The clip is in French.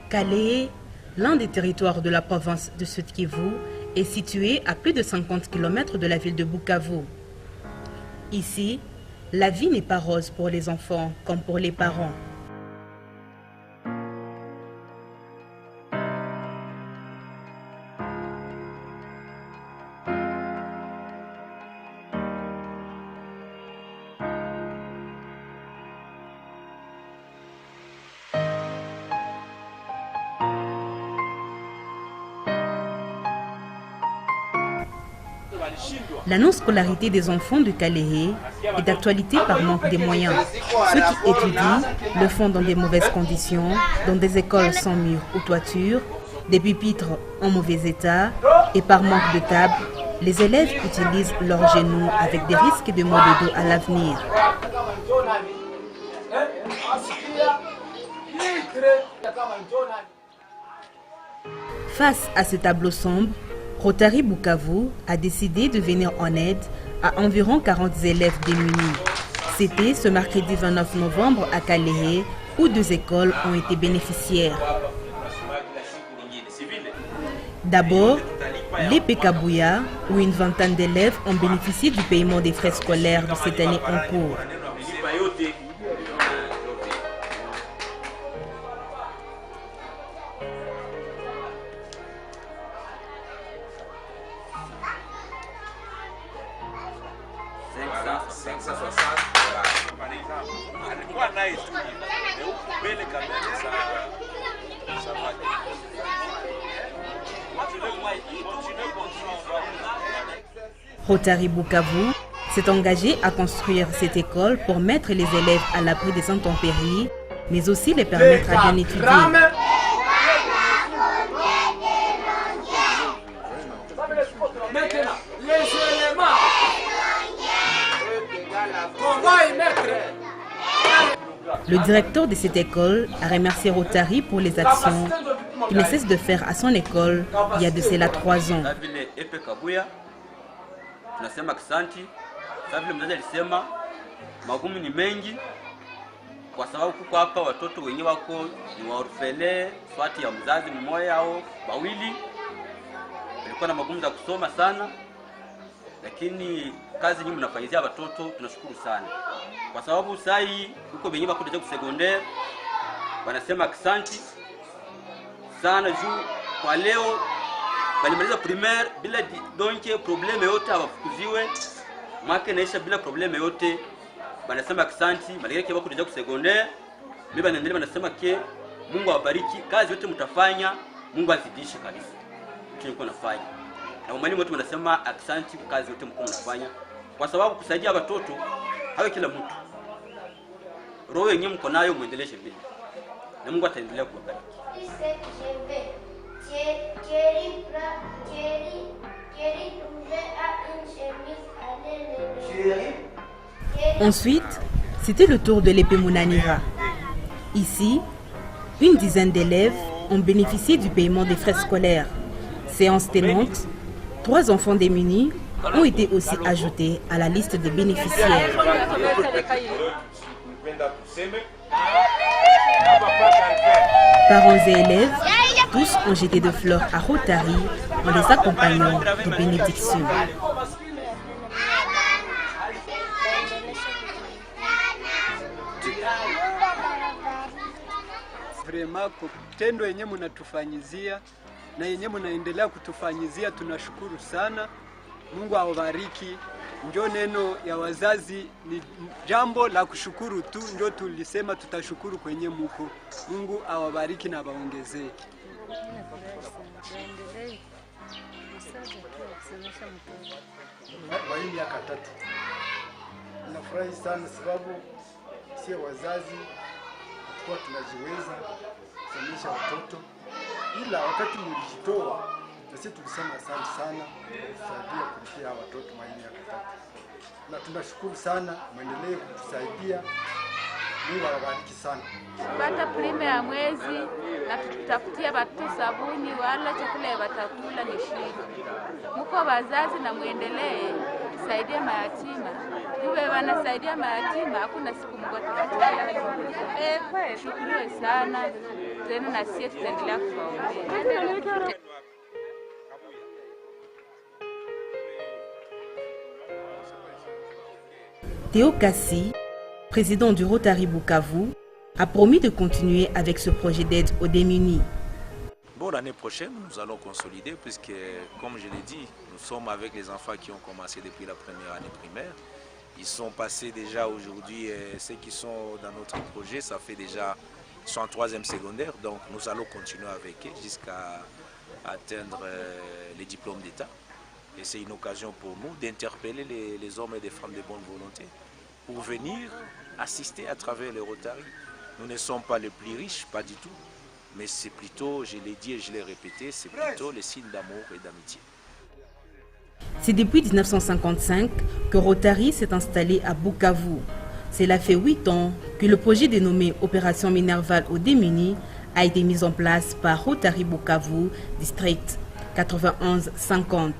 Kalehe, l'un des territoires de la province de Sud-Kivu, est situé à plus de 50 km de la ville de Bukavu. Ici, la vie n'est pas rose pour les enfants comme pour les parents. La non-scolarité des enfants de Kalehe est d'actualité par manque de moyens. Ceux qui étudient le font dans de mauvaises conditions, dans des écoles sans murs ou toiture, des pupitres en mauvais état et par manque de table, les élèves utilisent leurs genoux avec des risques de maux de dos à l'avenir. Face à ce tableau sombre, Rotary Bukavu a décidé de venir en aide à environ 40 élèves démunis. C'était ce mercredi 29 novembre à Kalehe où 2 écoles ont été bénéficiaires. D'abord, les Pekabouya, où une vingtaine d'élèves ont bénéficié du paiement des frais scolaires de cette année en cours. Rotary Bukavu s'est engagé à construire cette école pour mettre les élèves à l'abri des intempéries, mais aussi les permettre à bien étudier. Le directeur de cette école a remercié Rotary pour les actions qu'il ne cesse de faire à son école il y a de cela 3 ans. Tunasema asante. Sasa vile mzazi alisema magumu ni mengi kwa sababu kuko hapa watoto wenyewe wako ni waorfele swati ya mzazi mmoja au bawili. Walikuwa na magumu za kusoma sana, lakini kazi nyingi mnafanyizia watoto, tunashukuru sana. Kwa sababu sasa hii huko wenyewe wako kuja sekondari wanasema asante sana juu kwa leo balimaliza primaire bila donke probleme yote abafukuziwe mwaka naisha bila probleme yote banasema asante malgré wako kuja ku secondaire mimi banaendelea banasema ke Mungu awabariki kazi yote mtafanya Mungu azidishe kabisa tulikuwa nafanya na mwalimu wote wanasema asante kwa kazi yote mko mnafanya kwa sababu kusaidia watoto hawe kila mtu roho yenyewe mko nayo muendeleshe vile na Mungu ataendelea kuwabariki. Ensuite, c'était le tour de l'épée Mounanira. Ici, une dizaine d'élèves ont bénéficié du paiement des frais scolaires. Séance tenante, 3 enfants démunis ont été aussi ajoutés à la liste des bénéficiaires. Parents et élèves, tous ont jeté de fleurs à Rotary en les accompagnant de bénédictions. Vraiment kitendo yenyewe mnatufanyizia na yenyewe mnaendelea kutufanyizia, tunashukuru sana. Mungu awabariki. Ndio neno ya wazazi ni jambo la kushukuru tu, ndio tulisema tutashukuru kwenye muko. Mungu awabariki na waongezee. Mwalimu miaka 3. Nafurahi sana sababu sio wazazi kwa tunajiweza kusomesha watoto, ila wakati mlijitoa na sisi tulisema asante sana kusaidia kulipia watoto mwalimu miaka 3. Na tunashukuru sana, muendelee kutusaidia. Mungu awabariki sana. Pata prime ya mwezi na tutafutia watoto sabuni wala chakula ya watakula ni shida. Mko wazazi na muendelee kusaidia mayatima. Iwe wanasaidia mayatima hakuna siku Mungu atakutia. Shukuriwe sana. tena na sisi tutaendelea kuwaombea. Théo Kassi, président du Rotary Bukavu, a promis de continuer avec ce projet d'aide aux démunis. Bon, l'année prochaine, nous allons consolider puisque, comme je l'ai dit, nous sommes avec les enfants qui ont commencé depuis la première année primaire. Ils sont passés déjà aujourd'hui, ceux qui sont dans notre projet, ça fait déjà, ils sont en 3e secondaire, donc nous allons continuer avec eux jusqu'à atteindre les diplômes d'État. Et c'est une occasion pour nous d'interpeller les hommes et les femmes de bonne volonté pour venir assister à travers les Rotary. Nous ne sommes pas les plus riches, pas du tout, mais c'est plutôt, je l'ai dit et je l'ai répété, c'est plutôt les signes d'amour et d'amitié. C'est depuis 1955 que Rotary s'est installé à Bukavu. Cela fait 8 ans que le projet dénommé Opération Minerval aux démunis a été mis en place par Rotary Bukavu, district 91-50.